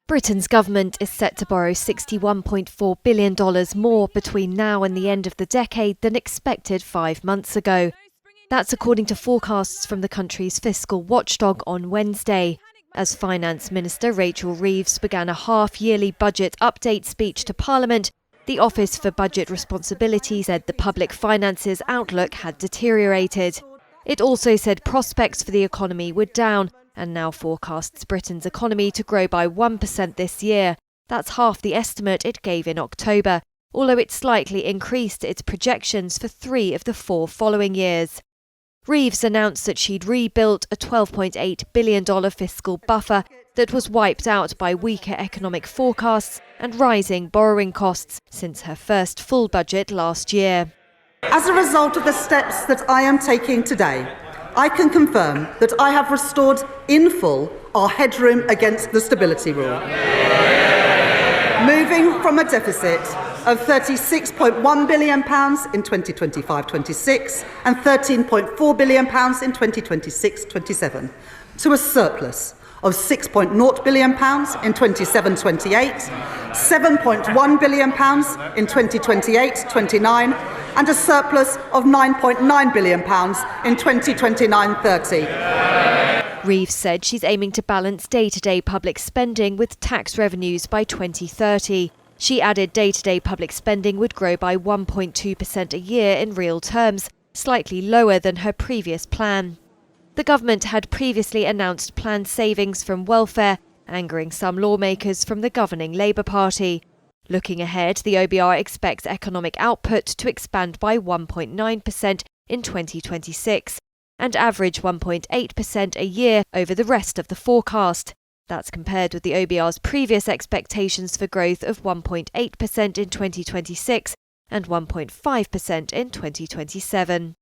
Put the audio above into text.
Britain's government is set to borrow $61.4 billion more between now and the end of the decade than expected 5 months ago. That's according to forecasts from the country's fiscal watchdog on Wednesday, as Finance Minister Rachel Reeves began a half-yearly budget update speech to Parliament. The Office for Budget Responsibility said the public finances outlook had deteriorated. It also said prospects for the economy were down and now forecasts Britain's economy to grow by 1% this year. That's half the estimate it gave in October, although it slightly increased its projections for 3 of the 4 following years. Reeves announced that she'd rebuilt a $12.8 billion fiscal buffer that was wiped out by weaker economic forecasts and rising borrowing costs since her first full budget last year. As a result of the steps that I am taking today, I can confirm that I have restored in full our headroom against the stability rule, moving from a deficit of £36.1 billion in 2025-26 and £13.4 billion in 2026-27 to a surplus of £6.0 billion in 27-28, £7.1 billion in 2028-29 and a surplus of £9.9 billion in 2029-30. Reeves said she's aiming to balance day-to-day public spending with tax revenues by 2030. She added day-to-day public spending would grow by 1.2% a year in real terms, slightly lower than her previous plan. The government had previously announced planned savings from welfare, angering some lawmakers from the governing Labour Party. Looking ahead, the OBR expects economic output to expand by 1.9% in 2026 and average 1.8% a year over the rest of the forecast. That's compared with the OBR's previous expectations for growth of 1.8% in 2026 and 1.5% in 2027.